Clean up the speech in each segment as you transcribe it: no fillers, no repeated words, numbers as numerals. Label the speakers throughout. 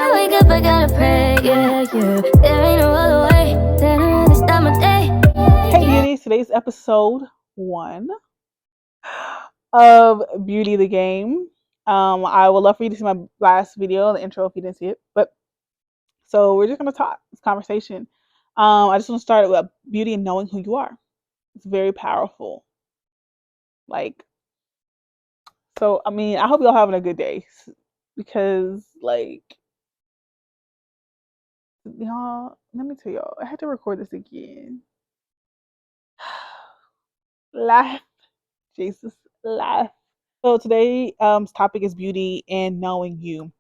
Speaker 1: I wake up, I gotta pray, yeah, yeah. There ain't no other way that I'd rather start my day.
Speaker 2: Hey beauties, today's episode 1 of Beauty the Game. I would love for you to see my last video, the intro, if you didn't see it. But so we're just gonna talk. This conversation. I just want to start with beauty and knowing who you are. It's very powerful. Like, so I mean, I hope y'all having a good day because, like, y'all. Let me tell y'all, I had to record this again. Laugh, Jesus, laugh. So today, topic is beauty and knowing you.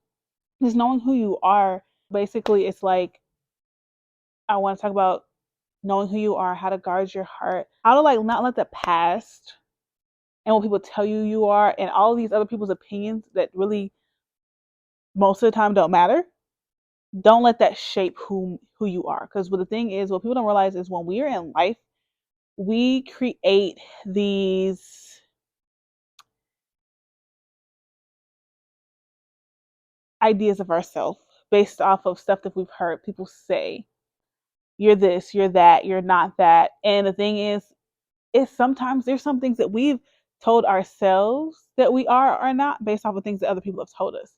Speaker 2: Just knowing who you are. Basically, it's like I want to talk about knowing who you are, how to guard your heart, how to like not let the past and what people tell you you are, and all these other people's opinions that really most of the time don't matter. Don't let that shape who you are. Because what the thing is, what people don't realize is when we are in life, we create these ideas of ourselves based off of stuff that we've heard people say. You're this, you're that, you're not that. And the thing is sometimes there's some things that we've told ourselves that we are or not based off of things that other people have told us.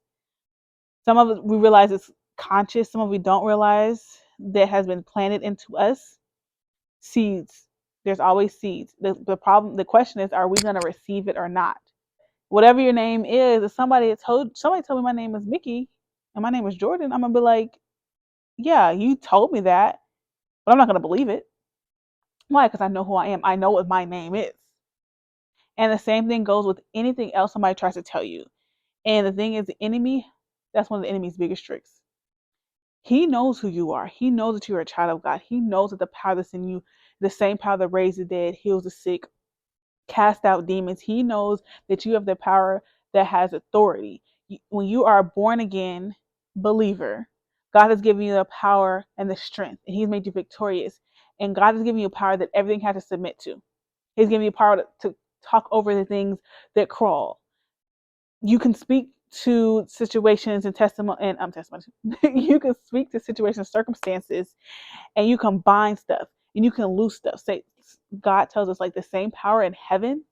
Speaker 2: Some of it we realize it's conscious, some of it we don't realize that has been planted into us. Seeds. There's always seeds. The question is, are we going to receive it or not? Whatever your name is, if somebody told me my name is Mickey and my name is Jordan, I'm gonna be like, yeah, you told me that, but I'm not gonna believe it. Why? Because I know who I am. I know what my name is. And the same thing goes with anything else somebody tries to tell you. And the thing is, the enemy, that's one of the enemy's biggest tricks. He knows who you are. He knows that you're a child of God. He knows that the power that's in you, the same power that raised the dead, heals the sick, cast out demons. He knows that you have the power that has authority. When you are a born again believer, God has given you the power and the strength, and He's made you victorious. And God has given you power that everything has to submit to. He's giving you power to talk over the things that crawl. You can speak to situations and testimony. You can speak to situations, circumstances, and you can bind stuff and you can loose stuff. Say, God tells us like the same power in heaven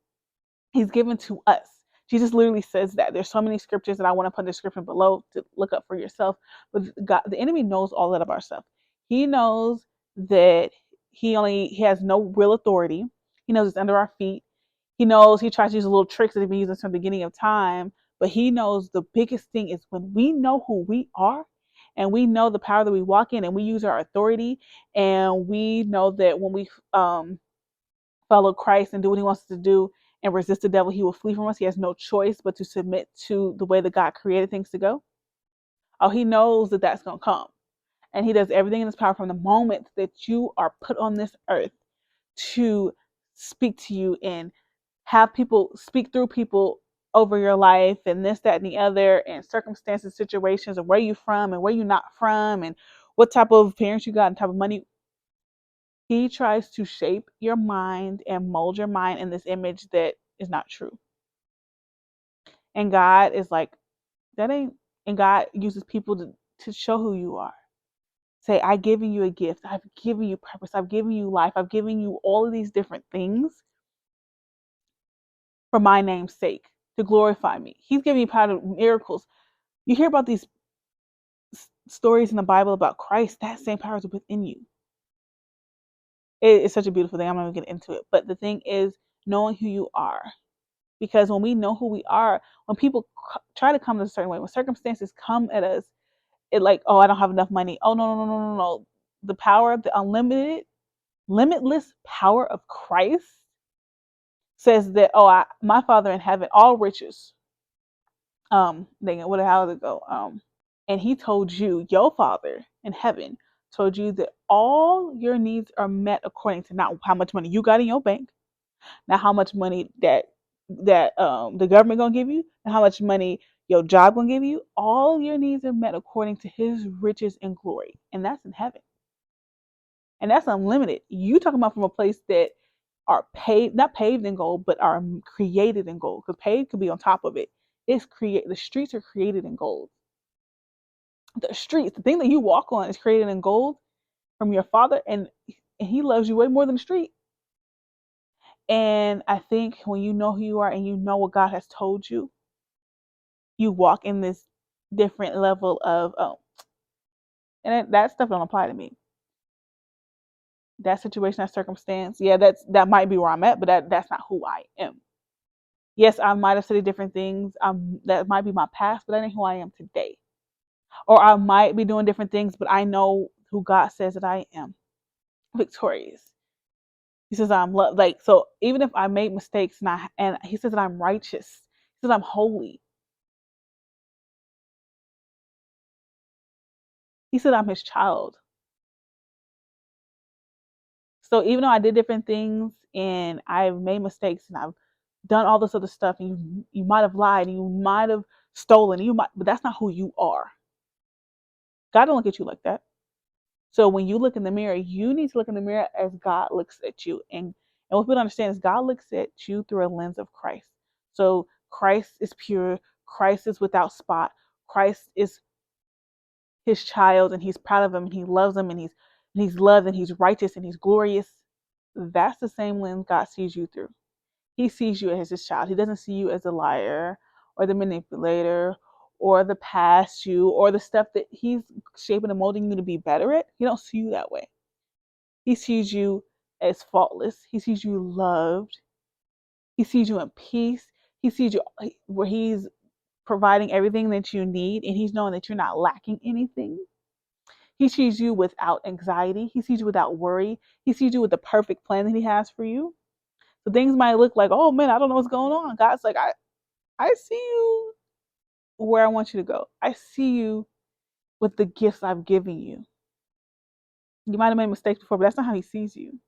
Speaker 2: He's given to us. Jesus literally says that. There's so many scriptures that I want to put in the description below to look up for yourself. But God, the enemy knows all that of ourselves. He knows that he has no real authority. He knows it's under our feet. He knows he tries to use little tricks that he's been using from the beginning of time. But he knows the biggest thing is when we know who we are and we know the power that we walk in and we use our authority and we know that when we follow Christ and do what he wants us to do and resist the devil, he will flee from us. He has no choice but to submit to the way that God created things to go. Oh, he knows that that's going to come. And he does everything in his power from the moment that you are put on this earth to speak to you and have people speak through people over your life and this, that, and the other, and circumstances, situations, and where you from and where you not from, and what type of parents you got and type of money. He tries to shape your mind and mold your mind in this image that is not true. And God is like, that ain't, and God uses people to show who you are. Say, I've given you a gift. I've given you purpose. I've given you life. I've given you all of these different things for my name's sake, to glorify me. He's giving you power to miracles. You hear about these stories in the Bible about Christ, that same power is within you. It's such a beautiful thing. I'm not going to get into it. But the thing is knowing who you are. Because when we know who we are, when people try to come a certain way, when circumstances come at us, it like, oh, I don't have enough money. Oh, no. The power, the unlimited, limitless power of Christ says that, oh, my Father in heaven, all riches. Dang it, how did it go? And he told you, your Father in heaven told you that all your needs are met according to not how much money you got in your bank, not how much money that the government gonna give you, and how much money your job gonna give you. All your needs are met according to His riches and glory, and that's in heaven, and that's unlimited. You talking about from a place that are paved, not paved in gold, but are created in gold. Because paved could be on top of it. The streets are created in gold. The streets, the thing that you walk on is created in gold from your Father, and He loves you way more than the street. And I think when you know who you are and you know what God has told you, you walk in this different level of, oh, and that stuff don't apply to me. That situation, that circumstance, yeah, that might be where I'm at, but that's not who I am. Yes, I might have said different things. That might be my past, but that ain't who I am today. Or I might be doing different things, but I know who God says that I am, victorious. He says I'm loved. Like, so even if I made mistakes and He says that I'm righteous, He says I'm holy. He said I'm His child. So even though I did different things and I've made mistakes and I've done all this other stuff, and you might have lied, and you might have stolen, but that's not who you are. God don't look at you like that. So when you look in the mirror, you need to look in the mirror as God looks at you. And what people don't understand is God looks at you through a lens of Christ. So Christ is pure, Christ is without spot, Christ is His child, and He's proud of him, and He loves him, and he's loved, and He's righteous, and He's glorious. That's the same lens God sees you through. He sees you as His child. He doesn't see you as a liar or the manipulator or the past you or the stuff that He's shaping and molding you to be better at. He don't see you that way. He sees you as faultless. He sees you loved. He sees you in peace. He sees you where He's providing everything that you need, and He's knowing that you're not lacking anything. He sees you without anxiety. He sees you without worry. He sees you with the perfect plan that He has for you. So things might look like, oh man, I don't know what's going on. God's like, I see you where I want you to go. I see you with the gifts I've given you. You might have made mistakes before, but that's not how He sees you.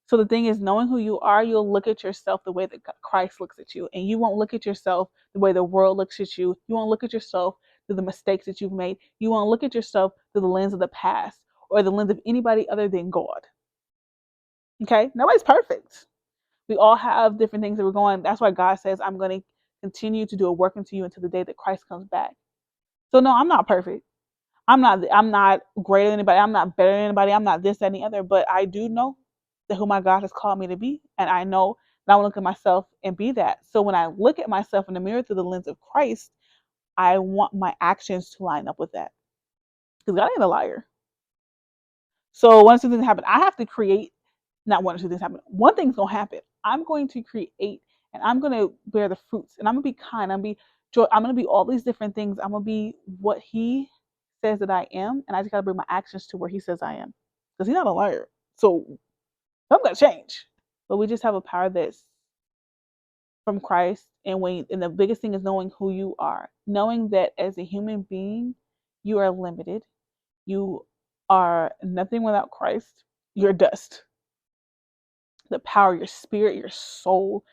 Speaker 2: So the thing is, knowing who you are, you'll look at yourself the way that Christ looks at you. And you won't look at yourself the way the world looks at you. You won't look at yourself through the mistakes that you've made. You won't look at yourself through the lens of the past or the lens of anybody other than God. Okay? Nobody's perfect. We all have different things that we're going. That's why God says, I'm going to continue to do a work into you until the day that Christ comes back. So no, I'm not perfect. I'm not greater than anybody. I'm not better than anybody. I'm not this, that, and the other. But I do know that who my God has called me to be. And I know that I want to look at myself and be that. So when I look at myself in the mirror through the lens of Christ, I want my actions to line up with that. Because God ain't a liar. So once two things happen, I have to create, not one or two things happen. One thing's gonna happen. I'm going to create and I'm gonna bear the fruits, and I'm gonna be kind, I'm gonna be joy, I'm gonna be all these different things. I'm gonna be what He says that I am, and I just gotta bring my actions to where He says I am. Because He's not a liar. So I'm gonna change. But we just have a power that's from Christ, and the biggest thing is knowing who you are. Knowing that as a human being, you are limited. You are nothing without Christ. You're dust. The power, your spirit, your soul,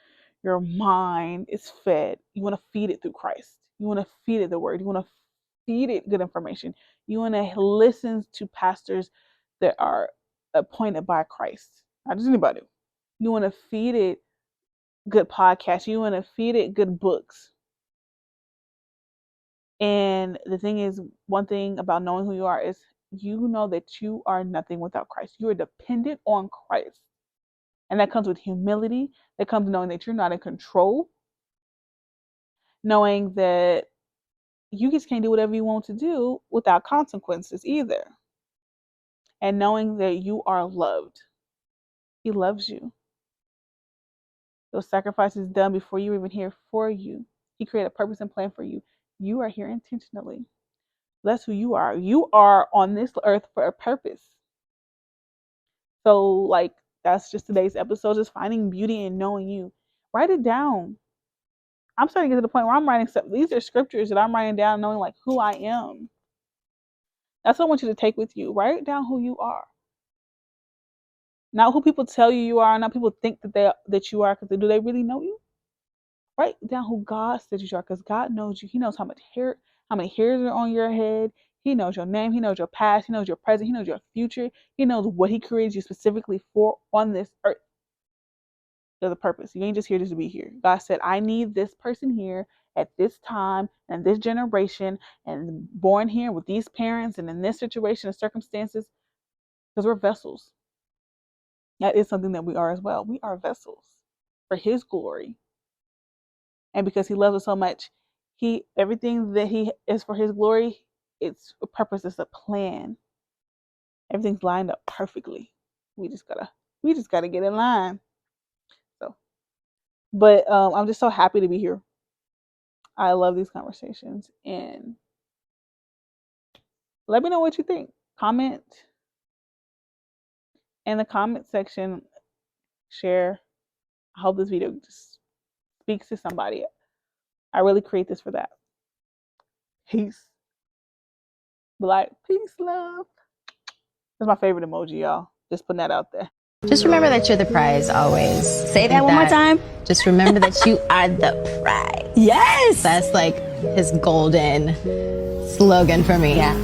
Speaker 2: your mind is fed. You want to feed it through Christ. You want to feed it the word. You want to feed it good information. You want to listen to pastors that are appointed by Christ, not just anybody. You want to feed it good podcasts. You want to feed it good books. And the thing is, one thing about knowing who you are is you know that you are nothing without Christ. You are dependent on Christ. And that comes with humility. That comes knowing that you're not in control. Knowing that you just can't do whatever you want to do without consequences either. And knowing that you are loved. He loves you. Those sacrifices done before you were even here for you. He created a purpose and plan for you. You are here intentionally. That's who you are. You are on this earth for a purpose. So, like, that's just today's episode, just finding beauty in knowing you. Write it down. I'm starting to get to the point where I'm writing stuff. These are scriptures that I'm writing down, knowing like who I am. That's what I want you to take with you. Write down who you are. Not who people tell you you are, not people think that you are, because do they really know you? Write down who God says you are, because God knows you. He knows how many hairs are on your head. He knows your name. He knows your past. He knows your present. He knows your future. He knows what He created you specifically for on this earth. There's a purpose. You ain't just here just to be here. God said, I need this person here, at this time and this generation and born here with these parents and in this situation and circumstances, because we're vessels. That is something that we are as well. We are vessels for his glory. And because he loves us so much, everything that he is for his glory, it's a purpose, it's a plan. Everything's lined up perfectly. We just gotta get in line. So, but I'm just so happy to be here. I love these conversations, and let me know what you think. Comment in the comment section. Share. I hope this video just speaks to somebody. I really create this for that. Peace. Be like, peace, love. That's my favorite emoji, y'all. Just putting that out there.
Speaker 3: Just remember that you're the prize always.
Speaker 4: Say that one more time.
Speaker 3: Just remember that you are the prize.
Speaker 4: Yes.
Speaker 3: That's like his golden slogan for me.
Speaker 4: Yeah.